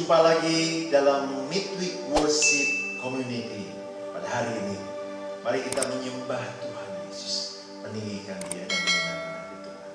Jumpa lagi dalam Midweek Worship Community pada hari ini. Mari kita menyembah Tuhan Yesus, meninggikan Dia dan menyenangkan hati Tuhan.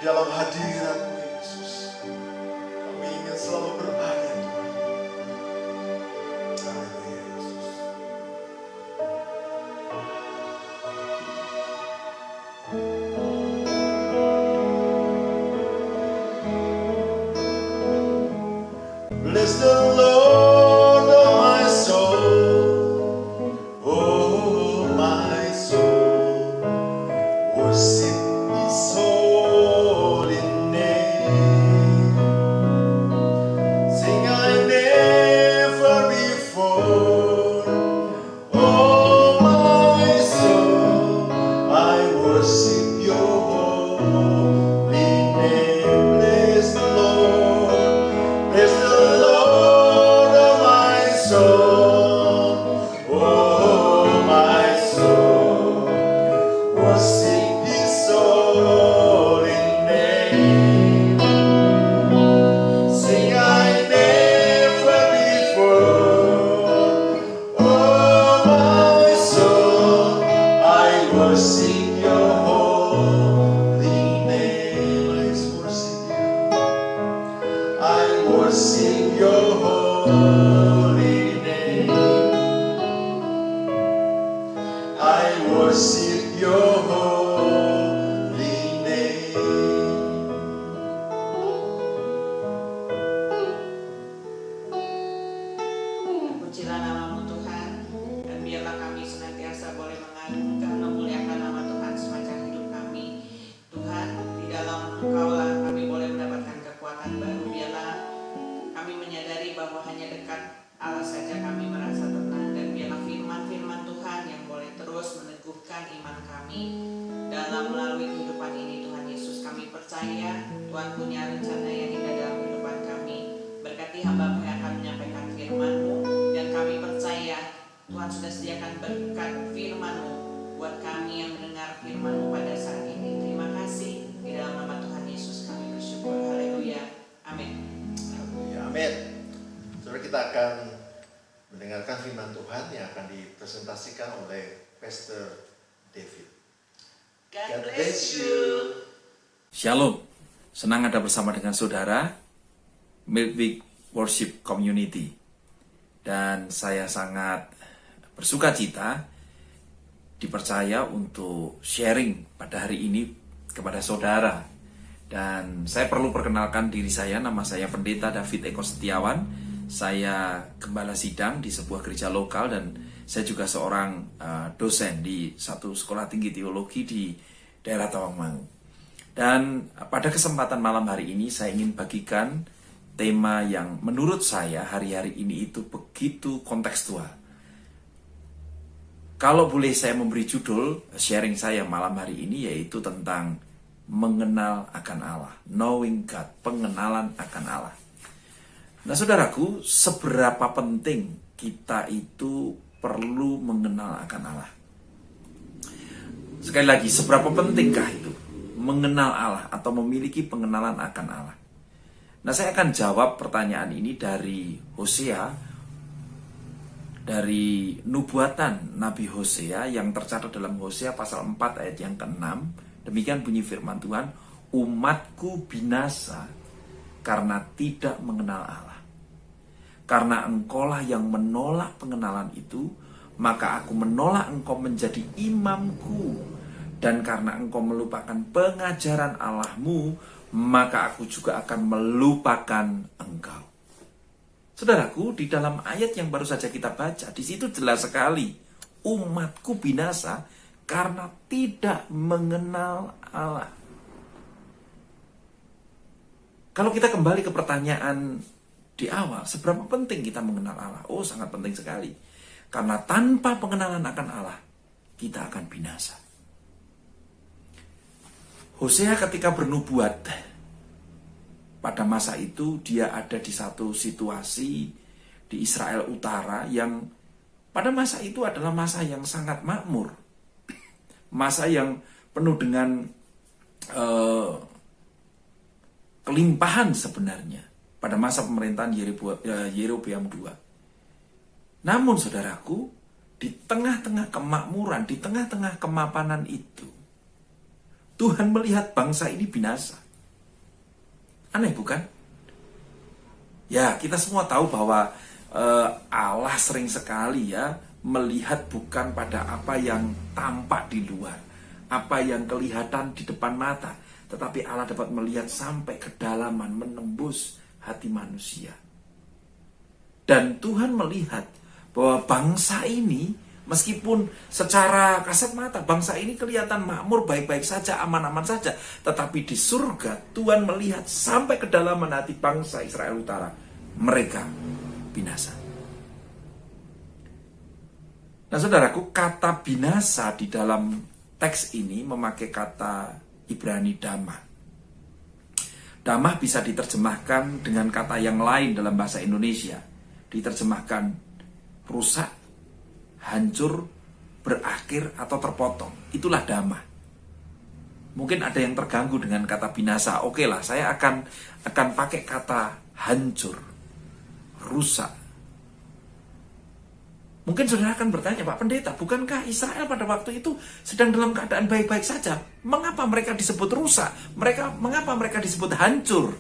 Dalam hadirat-Mu Yesus, kami ingin selalu berada Tuhan. Haleluya Yesus. Bless the Lord, oh my soul. Oh, terpujilah nama-Mu Tuhan, dan biarlah kami senantiasa boleh mengagungkan, memuliakan nama Tuhan sepanjang hidup kami. Tuhan, di dalam Engkau-lah kami boleh mendapatkan kekuatan baru. Biarlah kami menyadari bahwa hanya dekat Allah saja kami merasa tenang, dan biarlah firman-firman Tuhan yang boleh terus meneguhkan iman kami dalam melalui kehidupan ini. Tuhan Yesus, kami percaya Tuhan punya rencana yang indah dalam kehidupan kami. Berkati hamba-Mu yang akan menyampaikan firman-Mu, dan kami percaya Tuhan sudah sediakan berkat firman-Mu buat kami yang mendengar firman-Mu pada saat ini. Terima kasih, di dalam nama Tuhan Yesus kami bersyukur. Haleluya, amin. Haleluya, amin. Saudara, kita akan mendengarkan firman Tuhan yang akan dipresentasikan oleh Pastor David. God bless you. Shalom, senang ada bersama dengan saudara Midweek Worship Community. Dan saya sangat bersuka cita dipercaya untuk sharing pada hari ini kepada saudara. Dan saya perlu perkenalkan diri saya, nama saya Pendeta David Eko Setiawan. Saya gembala sidang di sebuah gereja lokal, dan saya juga seorang dosen di satu sekolah tinggi teologi di daerah Tawangmangu. Dan pada kesempatan malam hari ini saya ingin bagikan tema yang menurut saya hari-hari ini itu begitu kontekstual. Kalau boleh saya memberi judul sharing saya malam hari ini, yaitu tentang mengenal akan Allah, knowing God, pengenalan akan Allah. Nah saudaraku, seberapa penting kita itu perlu mengenal akan Allah? Sekali lagi, seberapa pentingkah itu mengenal Allah atau memiliki pengenalan akan Allah? Nah, saya akan jawab pertanyaan ini dari Hosea, dari nubuatan Nabi Hosea yang tercatat dalam Hosea pasal 4 ayat yang ke-6. Demikian bunyi firman Tuhan, umatku binasa karena tidak mengenal Allah. Karena engkaulah yang menolak pengenalan itu, maka aku menolak engkau menjadi imamku. Dan karena engkau melupakan pengajaran Allahmu, maka aku juga akan melupakan engkau. Saudaraku, di dalam ayat yang baru saja kita baca, di situ jelas sekali, umatku binasa karena tidak mengenal Allah. Kalau kita kembali ke pertanyaan di awal, seberapa penting kita mengenal Allah? Oh, sangat penting sekali. Karena tanpa pengenalan akan Allah, kita akan binasa. Hosea ketika bernubuat, pada masa itu dia ada di satu situasi di Israel Utara yang pada masa itu adalah masa yang sangat makmur. Masa yang penuh dengan kelimpahan sebenarnya pada masa pemerintahan Yerobeam II. Namun saudaraku, di tengah-tengah kemakmuran, di tengah-tengah kemapanan itu, Tuhan melihat bangsa ini binasa. Aneh bukan? Ya, kita semua tahu bahwa Allah sering sekali ya melihat bukan pada apa yang tampak di luar, apa yang kelihatan di depan mata, tetapi Allah dapat melihat sampai kedalaman, menembus hati manusia. Dan Tuhan melihat bahwa bangsa ini, meskipun secara kasat mata bangsa ini kelihatan makmur, baik-baik saja, aman-aman saja, tetapi di surga Tuhan melihat sampai kedalaman hati bangsa Israel Utara. Mereka binasa. Nah saudaraku, kata binasa di dalam teks ini memakai kata Ibrani damah. Damah bisa diterjemahkan dengan kata yang lain dalam bahasa Indonesia. Diterjemahkan rusak, hancur, berakhir, atau terpotong. Itulah damah. Mungkin ada yang terganggu dengan kata binasa. Oke lah, saya akan pakai kata hancur, rusak. Mungkin saudara akan bertanya, Pak Pendeta, bukankah Israel pada waktu itu sedang dalam keadaan baik-baik saja? Mengapa mereka disebut rusak? Mengapa mereka disebut hancur?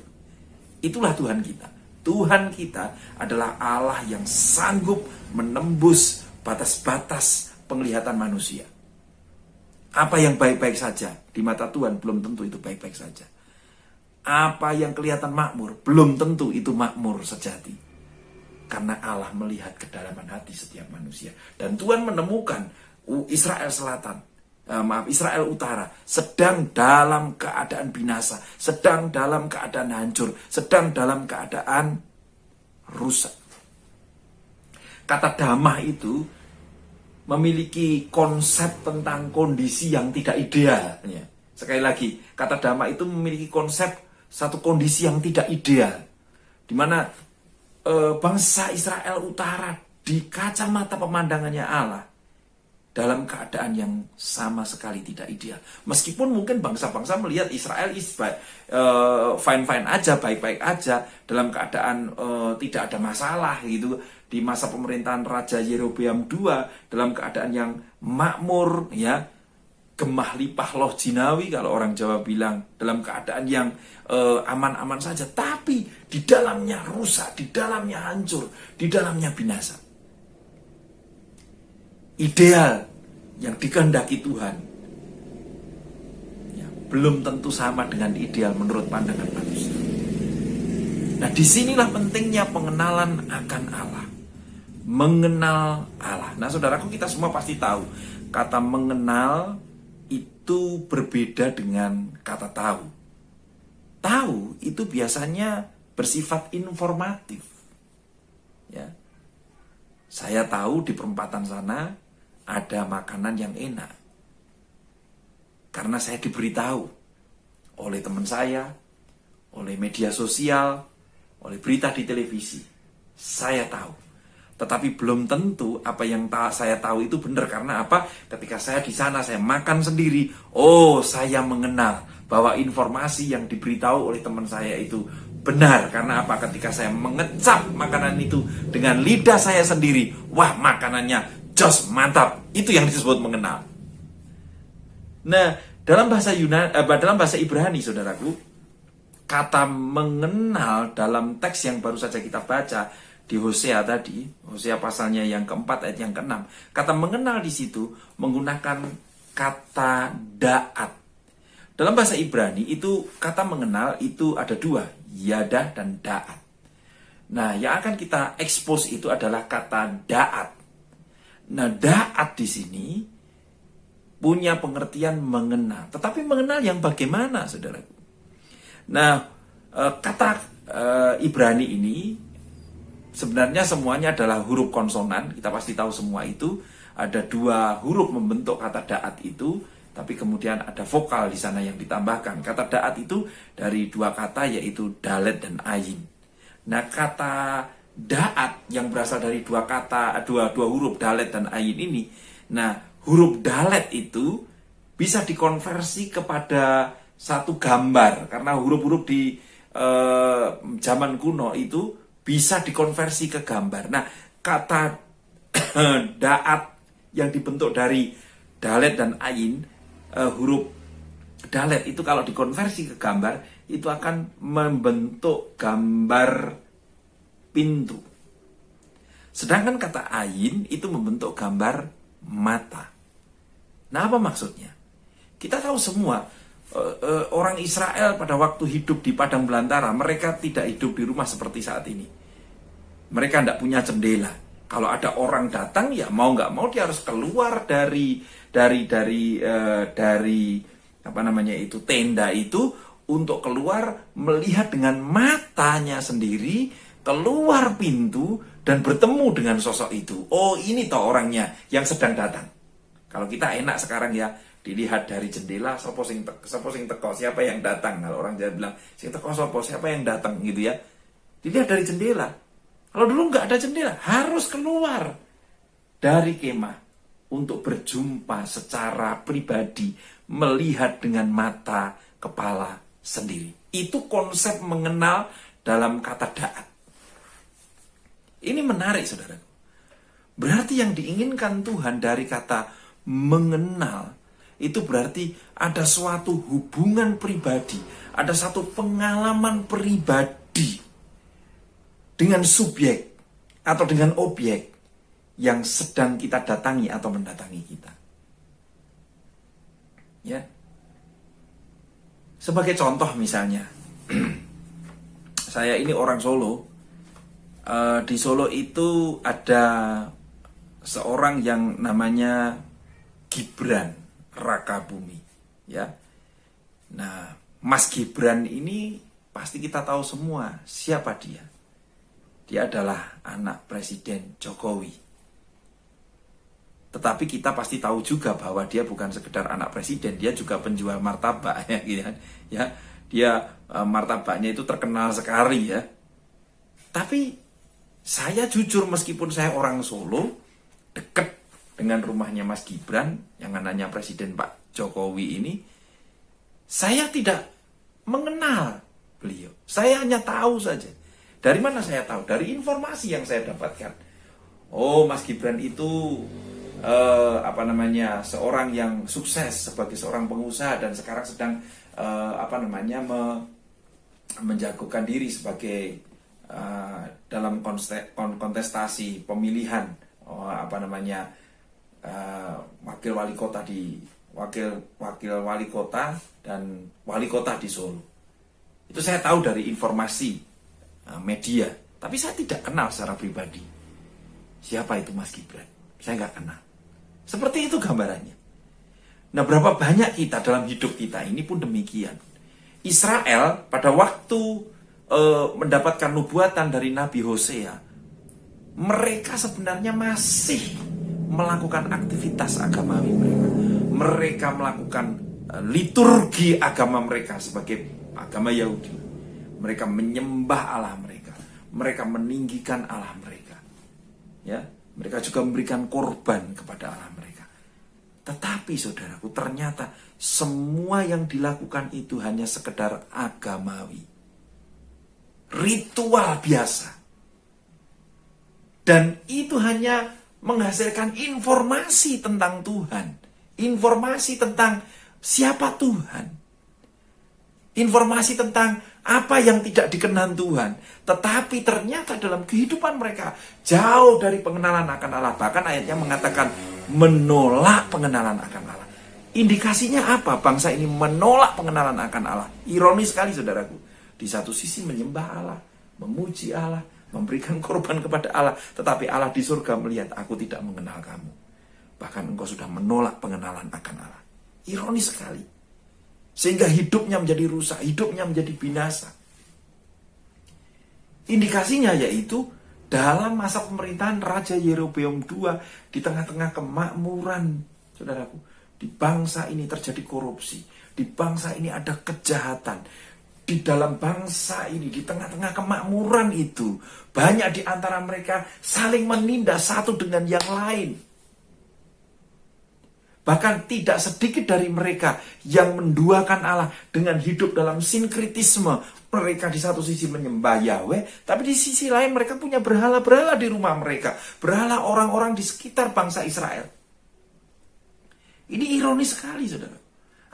Itulah Tuhan kita. Tuhan kita adalah Allah yang sanggup menembus batas-batas penglihatan manusia. Apa yang baik-baik saja di mata Tuhan belum tentu itu baik-baik saja. Apa yang kelihatan makmur belum tentu itu makmur sejati. Karena Allah melihat kedalaman hati setiap manusia. Dan Tuhan menemukan Israel Selatan, Israel Utara sedang dalam keadaan binasa, sedang dalam keadaan hancur, sedang dalam keadaan rusak. Kata damah itu memiliki konsep tentang kondisi yang tidak ideal. Sekali lagi, kata damah itu memiliki konsep satu kondisi yang tidak ideal, di mana bangsa Israel Utara di kacamata pemandangannya Allah dalam keadaan yang sama sekali tidak ideal. Meskipun mungkin bangsa-bangsa melihat Israel fine-fine aja, baik-baik aja, dalam keadaan tidak ada masalah gitu. Di masa pemerintahan Raja Yerobeam II dalam keadaan yang makmur, ya, gemah lipah loh jinawi kalau orang Jawa bilang, dalam keadaan yang aman-aman saja, tapi di dalamnya rusak, di dalamnya hancur, di dalamnya binasa. Ideal yang dikehendaki Tuhan ya, belum tentu sama dengan ideal menurut pandangan manusia. Nah, disinilah pentingnya pengenalan akan Allah. Mengenal Allah. Nah, saudaraku, kita semua pasti tahu kata mengenal itu berbeda dengan kata tahu. Tahu itu biasanya bersifat informatif. Ya. Saya tahu di perempatan sana ada makanan yang enak. Karena saya diberitahu oleh teman saya, oleh media sosial, oleh berita di televisi. Saya tahu. Tetapi belum tentu apa yang saya tahu itu benar. Karena apa? Ketika saya di sana, saya makan sendiri. Oh, saya mengenal bahwa informasi yang diberitahu oleh teman saya itu benar. Karena apa? Ketika saya mengecap makanan itu dengan lidah saya sendiri, wah, makanannya jos, mantap. Itu yang disebut mengenal. Nah, dalam bahasa dalam bahasa Ibrani, saudaraku, kata mengenal dalam teks yang baru saja kita baca di Hosea tadi, Hosea pasalnya yang keempat ayat yang keenam, kata mengenal di situ menggunakan kata da'at. Dalam bahasa Ibrani itu kata mengenal itu ada dua, yadah dan da'at. Nah, yang akan kita expose itu adalah kata da'at. Nah, da'at di sini punya pengertian mengenal. Tetapi mengenal yang bagaimana, saudaraku? Nah, kata Ibrani ini sebenarnya semuanya adalah huruf konsonan. Kita pasti tahu semua itu. Ada dua huruf membentuk kata da'at itu. Tapi kemudian ada vokal di sana yang ditambahkan. Kata da'at itu dari dua kata, yaitu dalet dan ayin. Nah, kata da'at yang berasal dari dua huruf dalet dan ayin ini. Nah, huruf dalet itu bisa dikonversi kepada satu gambar. Karena huruf-huruf di zaman kuno itu bisa dikonversi ke gambar. Nah, kata da'at yang dibentuk dari dalet dan ayin, huruf dalet itu kalau dikonversi ke gambar, itu akan membentuk gambar pintu. Sedangkan kata ayin itu membentuk gambar mata. Nah, apa maksudnya? Kita tahu semua, orang Israel pada waktu hidup di padang belantara, mereka tidak hidup di rumah seperti saat ini. Mereka tidak punya jendela. Kalau ada orang datang, ya mau nggak mau dia harus keluar dari tenda itu untuk keluar melihat dengan matanya sendiri, keluar pintu dan bertemu dengan sosok itu. Oh, ini toh orangnya yang sedang datang. Kalau kita enak sekarang ya, dilihat dari jendela, sopo sing teko, siapa yang datang. Kalau orang Jawa bilang, sing teko sopo, siapa yang datang gitu ya. Dilihat dari jendela. Kalau dulu nggak ada jendela, harus keluar dari kemah untuk berjumpa secara pribadi, melihat dengan mata kepala sendiri. Itu konsep mengenal dalam kata da'at. Ini menarik, saudara. Berarti yang diinginkan Tuhan dari kata mengenal itu berarti ada suatu hubungan pribadi, ada satu pengalaman pribadi dengan subjek atau dengan objek yang sedang kita datangi atau mendatangi kita. Ya. Sebagai contoh misalnya, saya ini orang Solo, di Solo itu ada seorang yang namanya Gibran Rakabumi, ya. Nah, Mas Gibran ini pasti kita tahu semua siapa dia. Dia adalah anak Presiden Jokowi. Tetapi kita pasti tahu juga bahwa dia bukan sekedar anak presiden, dia juga penjual martabak, ya, gitu kan. Ya, dia martabaknya itu terkenal sekali, ya. Tapi saya jujur, meskipun saya orang Solo, dekat dengan rumahnya Mas Gibran, yang anaknya Presiden Pak Jokowi ini, saya tidak mengenal beliau. Saya hanya tahu saja. Dari mana saya tahu? Dari informasi yang saya dapatkan. Oh, Mas Gibran itu seorang yang sukses sebagai seorang pengusaha dan sekarang sedang menjagokan diri sebagai dalam kontestasi pemilihan wakil wali kota dan wali kota di Solo. Itu saya tahu dari informasi media, tapi saya tidak kenal secara pribadi siapa itu Mas Gibran. Saya nggak kenal. Seperti itu gambarannya. Nah, berapa banyak kita dalam hidup kita ini pun demikian. Israel pada waktu mendapatkan nubuatan dari Nabi Hosea, mereka sebenarnya masih melakukan aktivitas agamawi mereka. Mereka melakukan liturgi agama mereka sebagai agama Yahudi. Mereka menyembah Allah mereka. Mereka meninggikan Allah mereka. Ya, mereka juga memberikan korban kepada Allah mereka. Tetapi saudaraku, ternyata semua yang dilakukan itu hanya sekedar agamawi. Ritual biasa. Dan itu hanya menghasilkan informasi tentang Tuhan. Informasi tentang siapa Tuhan. Informasi tentang apa yang tidak dikenan Tuhan. Tetapi ternyata dalam kehidupan mereka jauh dari pengenalan akan Allah. Bahkan ayatnya mengatakan menolak pengenalan akan Allah. Indikasinya apa? Bangsa ini menolak pengenalan akan Allah. Ironis sekali saudaraku. Di satu sisi menyembah Allah, memuji Allah, memberikan korban kepada Allah. Tetapi Allah di surga melihat, aku tidak mengenal kamu. Bahkan engkau sudah menolak pengenalan akan Allah. Ironis sekali. Sehingga hidupnya menjadi rusak, hidupnya menjadi binasa. Indikasinya yaitu dalam masa pemerintahan Raja Yerobeam II, di tengah-tengah kemakmuran, saudaraku, di bangsa ini terjadi korupsi, di bangsa ini ada kejahatan, di dalam bangsa ini, di tengah-tengah kemakmuran itu, banyak di antara mereka saling menindas satu dengan yang lain. Bahkan tidak sedikit dari mereka yang menduakan Allah dengan hidup dalam sinkritisme. Mereka di satu sisi menyembah Yahweh, tapi di sisi lain mereka punya berhala-berhala di rumah mereka. Berhala orang-orang di sekitar bangsa Israel. Ini ironis sekali, saudara.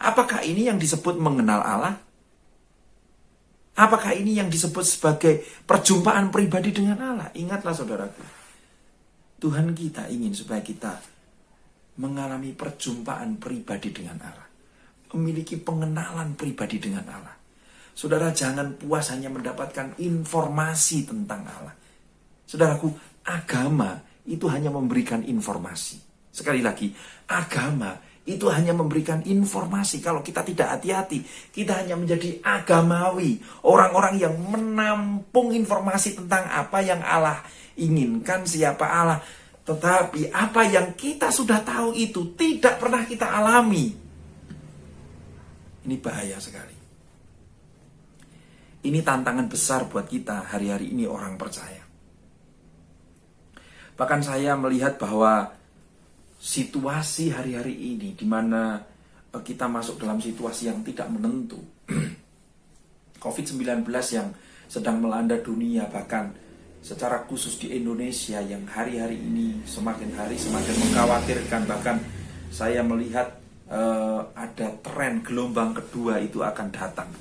Apakah ini yang disebut mengenal Allah? Apakah ini yang disebut sebagai perjumpaan pribadi dengan Allah? Ingatlah saudaraku, Tuhan kita ingin supaya kita mengalami perjumpaan pribadi dengan Allah. Memiliki pengenalan pribadi dengan Allah. Saudara, jangan puas hanya mendapatkan informasi tentang Allah. Saudaraku, agama itu hanya memberikan informasi. Sekali lagi, agama itu hanya memberikan informasi. Kalau kita tidak hati-hati, kita hanya menjadi agamawi. Orang-orang yang menampung informasi tentang apa yang Allah inginkan, siapa Allah. Tetapi apa yang kita sudah tahu itu tidak pernah kita alami. Ini bahaya sekali. Ini tantangan besar buat kita hari-hari ini orang percaya. Bahkan saya melihat bahwa situasi hari-hari ini di mana kita masuk dalam situasi yang tidak menentu. COVID-19 yang sedang melanda dunia, bahkan secara khusus di Indonesia yang hari-hari ini semakin hari semakin mengkhawatirkan. Bahkan saya melihat ada tren gelombang kedua itu akan datang.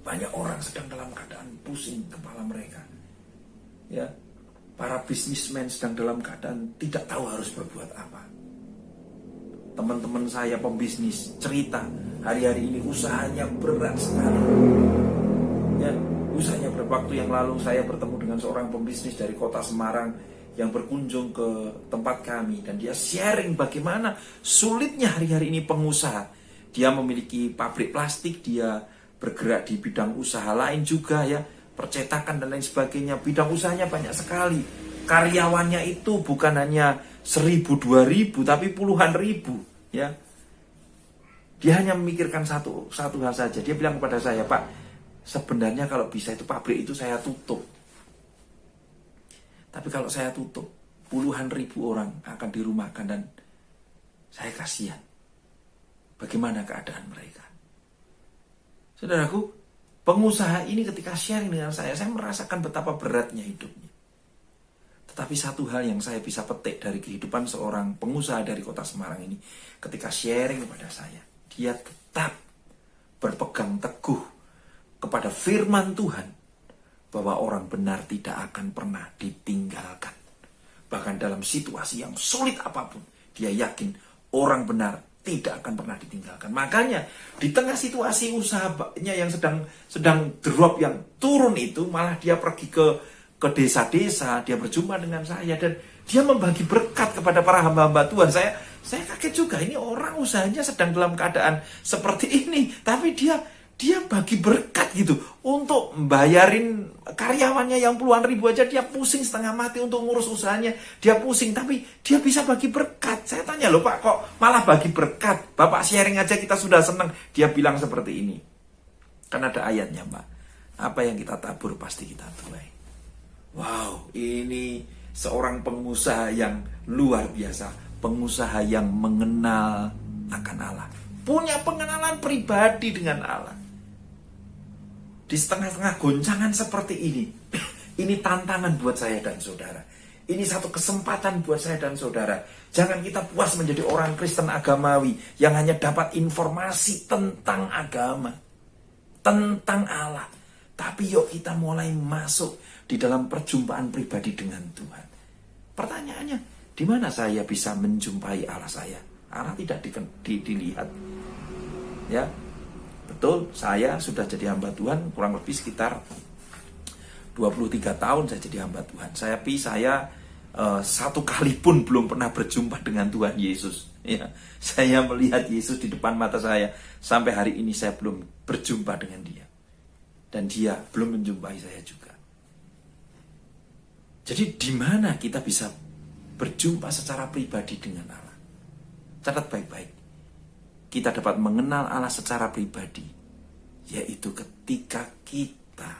Banyak orang sedang dalam keadaan pusing kepala mereka. Ya, para bisnismen sedang dalam keadaan tidak tahu harus berbuat apa. Teman-teman saya pembisnis cerita hari-hari ini usahanya berat sekali. Ya, Usahanya beberapa waktu yang lalu saya bertemu dengan seorang pembisnis dari kota Semarang yang berkunjung ke tempat kami, dan dia sharing bagaimana sulitnya hari-hari ini pengusaha. Dia memiliki pabrik plastik, dia bergerak di bidang usaha lain juga ya, percetakan dan lain sebagainya. Bidang usahanya banyak sekali. Karyawannya itu bukan hanya 1.000, 2.000, tapi puluhan ribu ya. Dia hanya memikirkan satu hal saja. Dia bilang kepada saya, "Pak, sebenarnya kalau bisa itu pabrik itu saya tutup. Tapi kalau saya tutup, puluhan ribu orang akan dirumahkan dan saya kasihan. Bagaimana keadaan mereka?" Saudaraku, pengusaha ini ketika sharing dengan saya merasakan betapa beratnya hidupnya. Tetapi satu hal yang saya bisa petik dari kehidupan seorang pengusaha dari kota Semarang ini, ketika sharing kepada saya, dia tetap berpegang teguh kepada firman Tuhan, bahwa orang benar tidak akan pernah ditinggalkan. Bahkan dalam situasi yang sulit apapun, dia yakin orang benar tidak akan pernah ditinggalkan. Makanya di tengah situasi usahanya yang sedang drop, yang turun itu, malah dia pergi ke desa-desa, dia berjumpa dengan saya dan dia membagi berkat kepada para hamba-hamba Tuhan. Saya kaget juga, ini orang usahanya sedang dalam keadaan seperti ini, tapi dia bagi berkat gitu untuk membayarin karyawannya yang puluhan ribu aja. Dia pusing setengah mati untuk ngurus usahanya, dia pusing, tapi dia bisa bagi berkat. Saya tanya, "Loh Pak, kok malah bagi berkat? Bapak sharing aja kita sudah senang." Dia bilang seperti ini, kan ada ayatnya, Pak, apa yang kita tabur pasti kita tuai. Wow, ini seorang pengusaha yang luar biasa, pengusaha yang mengenal akan Allah, punya pengenalan pribadi dengan Allah. Di setengah-tengah goncangan seperti ini tantangan buat saya dan saudara. Ini satu kesempatan buat saya dan saudara. Jangan kita puas menjadi orang Kristen agamawi yang hanya dapat informasi tentang agama, tentang Allah. Tapi yuk kita mulai masuk di dalam perjumpaan pribadi dengan Tuhan. Pertanyaannya, di mana saya bisa menjumpai Allah saya? Allah tidak dilihat. Ya, betul, saya sudah jadi hamba Tuhan kurang lebih sekitar 23 tahun saya jadi hamba Tuhan. Saya satu kali pun belum pernah berjumpa dengan Tuhan Yesus. Ya, saya melihat Yesus di depan mata saya. Sampai hari ini saya belum berjumpa dengan dia. Dan dia belum menjumpai saya juga. Jadi di mana kita bisa berjumpa secara pribadi dengan Allah? Catat baik-baik. Kita dapat mengenal Allah secara pribadi, yaitu ketika kita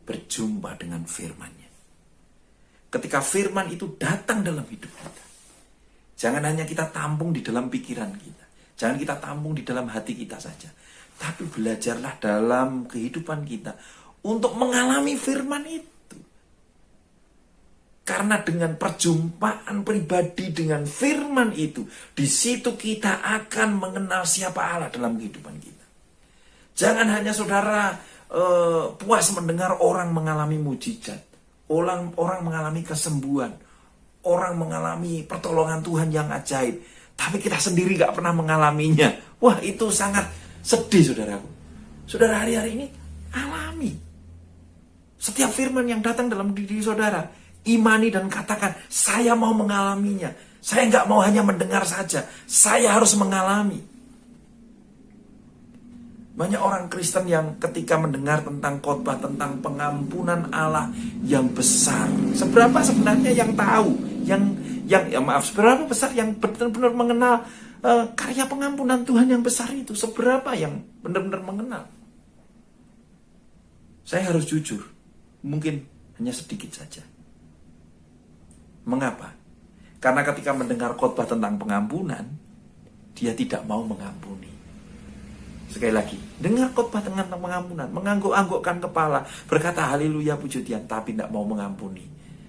berjumpa dengan firman-Nya. Ketika firman itu datang dalam hidup kita. Jangan hanya kita tampung di dalam pikiran kita. Jangan kita tampung di dalam hati kita saja. Tapi belajarlah dalam kehidupan kita untuk mengalami firman itu. Karena dengan perjumpaan pribadi dengan firman itu, di situ kita akan mengenal siapa Allah dalam kehidupan kita. Jangan hanya saudara puas mendengar orang mengalami mujizat, orang mengalami kesembuhan, orang mengalami pertolongan Tuhan yang ajaib, tapi kita sendiri gak pernah mengalaminya. Wah, itu sangat sedih, saudaraku. Saudara hari-hari ini alami setiap firman yang datang dalam diri saudara. Imani dan katakan, saya mau mengalaminya. Saya nggak mau hanya mendengar saja. Saya harus mengalami. Banyak orang Kristen yang ketika mendengar tentang khotbah tentang pengampunan Allah yang besar. Seberapa sebenarnya yang tahu, seberapa besar yang benar-benar mengenal karya pengampunan Tuhan yang besar itu. Seberapa yang benar-benar mengenal. Saya harus jujur, mungkin hanya sedikit saja. Mengapa? Karena ketika mendengar khotbah tentang pengampunan, dia tidak mau mengampuni. Sekali lagi, dengar khotbah tentang pengampunan, mengangguk-anggukkan kepala, berkata haleluya puji Tuhan, tapi tidak mau mengampuni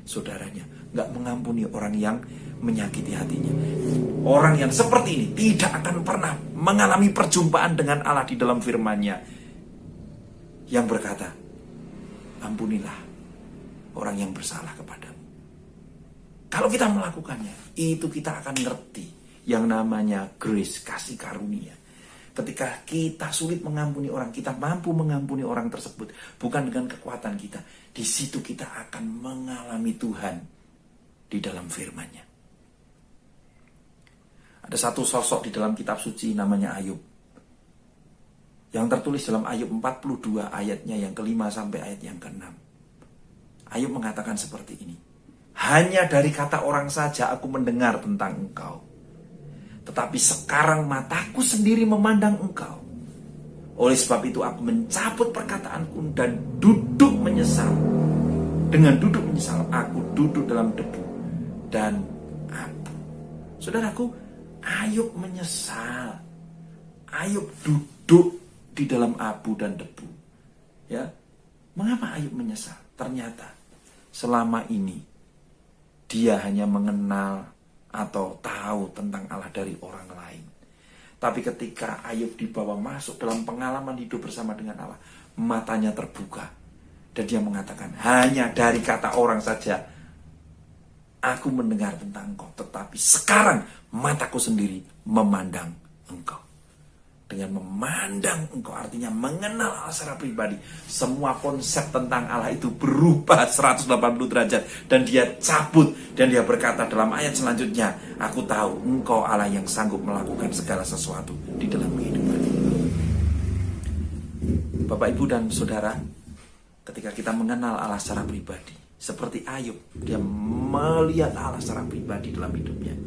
saudaranya, nggak mengampuni orang yang menyakiti hatinya. Orang yang seperti ini tidak akan pernah mengalami perjumpaan dengan Allah di dalam firman-Nya yang berkata, ampunilah orang yang bersalah kepadamu. Kalau kita melakukannya, itu kita akan ngerti yang namanya grace, kasih karunia. Ketika kita sulit mengampuni orang, kita mampu mengampuni orang tersebut bukan dengan kekuatan kita. Di situ kita akan mengalami Tuhan di dalam firman-Nya. Ada satu sosok di dalam kitab suci namanya Ayub. Yang tertulis dalam Ayub 42 ayatnya yang ke-5 sampai ayat yang ke-6. Ayub mengatakan seperti ini. Hanya dari kata orang saja aku mendengar tentang engkau. Tetapi sekarang mataku sendiri memandang engkau. Oleh sebab itu aku mencabut perkataanku dan duduk menyesal. Dengan duduk menyesal aku duduk dalam debu dan abu. Saudaraku, Ayub menyesal. Ayub duduk di dalam abu dan debu. Ya, mengapa Ayub menyesal? Ternyata selama ini dia hanya mengenal atau tahu tentang Allah dari orang lain. Tapi ketika Ayub dibawa masuk dalam pengalaman hidup bersama dengan Allah, matanya terbuka. Dan dia mengatakan, hanya dari kata orang saja aku mendengar tentang engkau. Tetapi sekarang mataku sendiri memandang engkau. Dengan memandang engkau artinya mengenal Allah secara pribadi. Semua konsep tentang Allah itu berubah 180 derajat. Dan dia cabut dan dia berkata dalam ayat selanjutnya, aku tahu engkau Allah yang sanggup melakukan segala sesuatu di dalam kehidupan. Bapak, Ibu, dan Saudara, ketika kita mengenal Allah secara pribadi, seperti Ayub, dia melihat Allah secara pribadi dalam hidupnya.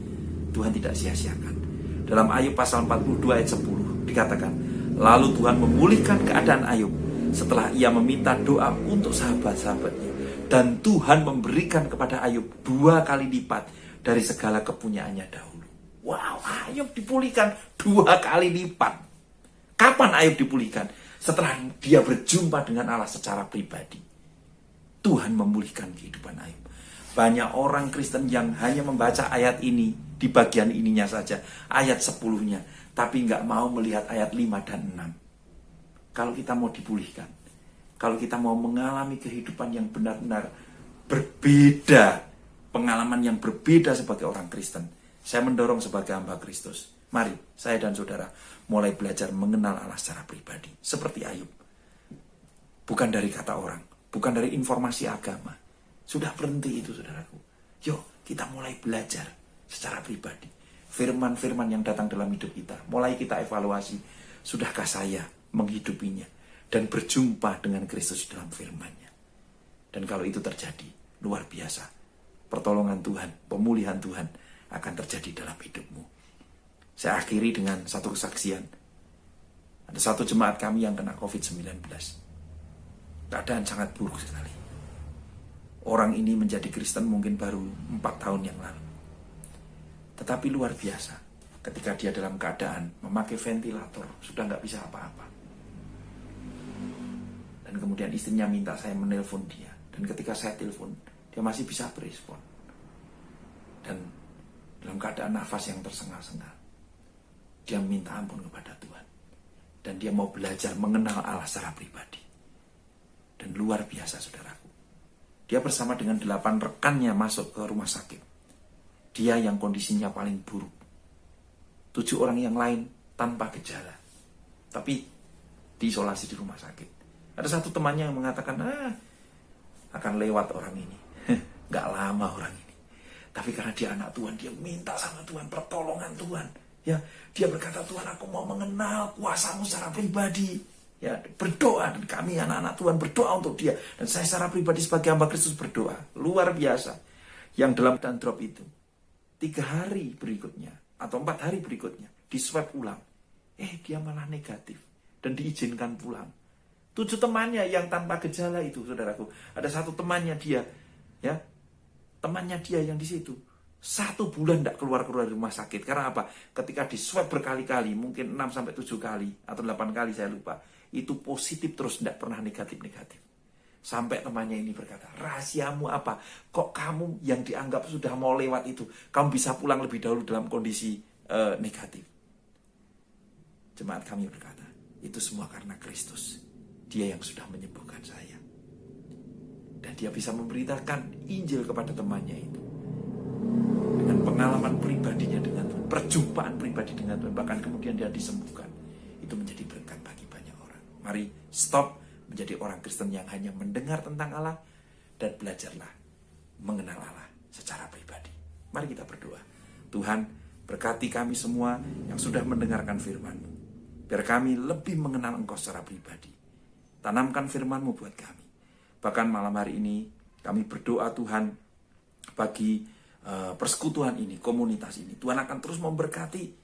Tuhan tidak sia-siakan. Dalam Ayub pasal 42 ayat 10 dikatakan, lalu Tuhan memulihkan keadaan Ayub setelah ia meminta doa untuk sahabat-sahabatnya. Dan Tuhan memberikan kepada Ayub 2 kali lipat dari segala kepunyaannya dahulu. Wow, Ayub dipulihkan 2 kali lipat. Kapan Ayub dipulihkan? Setelah dia berjumpa dengan Allah secara pribadi. Tuhan memulihkan kehidupan Ayub. Banyak orang Kristen yang hanya membaca ayat ini di bagian ininya saja, ayat 10-nya, tapi nggak mau melihat ayat 5 dan 6. Kalau kita mau dipulihkan, kalau kita mau mengalami kehidupan yang benar-benar berbeda, pengalaman yang berbeda sebagai orang Kristen, saya mendorong sebagai hamba Kristus, mari saya dan saudara mulai belajar mengenal Allah secara pribadi, seperti Ayub. Bukan dari kata orang, bukan dari informasi agama. Sudah berhenti itu, saudaraku. Yuk kita mulai belajar secara pribadi. Firman-firman yang datang dalam hidup kita, mulai kita evaluasi, sudahkah saya menghidupinya dan berjumpa dengan Kristus dalam firman-Nya. Dan kalau itu terjadi, luar biasa. Pertolongan Tuhan, pemulihan Tuhan akan terjadi dalam hidupmu. Saya akhiri dengan satu kesaksian. Ada satu jemaat kami yang kena COVID-19. Keadaan sangat buruk sekali. Orang ini menjadi Kristen mungkin baru 4 tahun yang lalu. Tetapi luar biasa, ketika dia dalam keadaan memakai ventilator, sudah nggak bisa apa-apa. Dan kemudian istrinya minta saya menelpon dia. Dan ketika saya telepon, dia masih bisa berespon. Dan dalam keadaan nafas yang tersengal-sengal, dia minta ampun kepada Tuhan. Dan dia mau belajar mengenal Allah secara pribadi. Dan luar biasa, saudaraku. Dia bersama dengan 8 rekannya masuk ke rumah sakit. Dia yang kondisinya paling buruk. 7 orang yang lain tanpa gejala. Tapi diisolasi di rumah sakit. Ada satu temannya yang mengatakan, akan lewat orang ini. Gak lama orang ini. Tapi karena dia anak Tuhan, dia minta sama Tuhan, pertolongan Tuhan. Ya, dia berkata, Tuhan, aku mau mengenal kuasa-Mu secara pribadi. Ya, berdoa, dan kami anak-anak Tuhan berdoa untuk dia. Dan saya secara pribadi sebagai hamba Kristus berdoa. Luar biasa. Yang dalam dan drop itu, 3 hari berikutnya, atau 4 hari berikutnya, di swab ulang. Dia malah negatif. Dan diizinkan pulang. 7 temannya yang tanpa gejala itu, saudaraku. Ada satu temannya dia, ya, temannya dia yang di situ. 1 bulan tidak keluar dari rumah sakit. Karena apa? Ketika di swab berkali-kali, mungkin 6-7 kali, atau 8 kali saya lupa. Itu positif terus, tidak pernah negatif-negatif. Sampai temannya ini berkata, rahasiamu apa? Kok kamu yang dianggap sudah mau lewat itu, kamu bisa pulang lebih dahulu dalam kondisi negatif? Jemaat kami berkata, itu semua karena Kristus. Dia yang sudah menyembuhkan saya. Dan dia bisa memberitakan Injil kepada temannya itu. Dengan pengalaman pribadinya dengan Tuhan, perjumpaan pribadi dengan Tuhan, bahkan kemudian dia disembuhkan. Itu itu menjadi berkat bagi banyak orang. Mari stop menjadi orang Kristen yang hanya mendengar tentang Allah, dan belajarlah mengenal Allah secara pribadi. Mari kita berdoa. Tuhan, berkati kami semua yang sudah mendengarkan firman-Mu, biar kami lebih mengenal Engkau secara pribadi. Tanamkan firman-Mu buat kami. Bahkan malam hari ini kami berdoa Tuhan bagi persekutuan ini, komunitas ini. Tuhan akan terus memberkati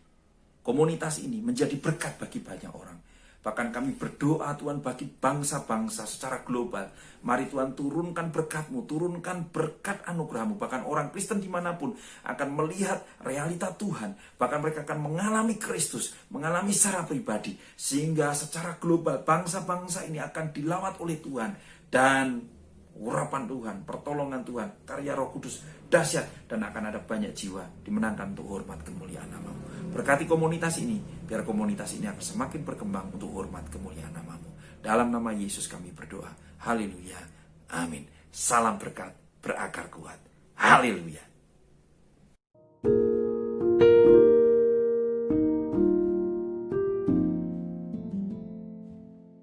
komunitas ini menjadi berkat bagi banyak orang. Bahkan kami berdoa Tuhan bagi bangsa-bangsa secara global. Mari Tuhan turunkan berkat-Mu, turunkan berkat anugerah-Mu. Bahkan orang Kristen dimanapun akan melihat realita Tuhan. Bahkan mereka akan mengalami Kristus, mengalami secara pribadi. Sehingga secara global bangsa-bangsa ini akan dilawat oleh Tuhan. Dan urapan Tuhan, pertolongan Tuhan, karya Roh Kudus dahsyat, dan akan ada banyak jiwa dimenangkan untuk hormat kemuliaan nama-Mu. Berkati komunitas ini, biar komunitas ini akan semakin berkembang untuk hormat kemuliaan nama-Mu. Dalam nama Yesus kami berdoa. Haleluya. Amin. Salam berkat berakar kuat. Haleluya.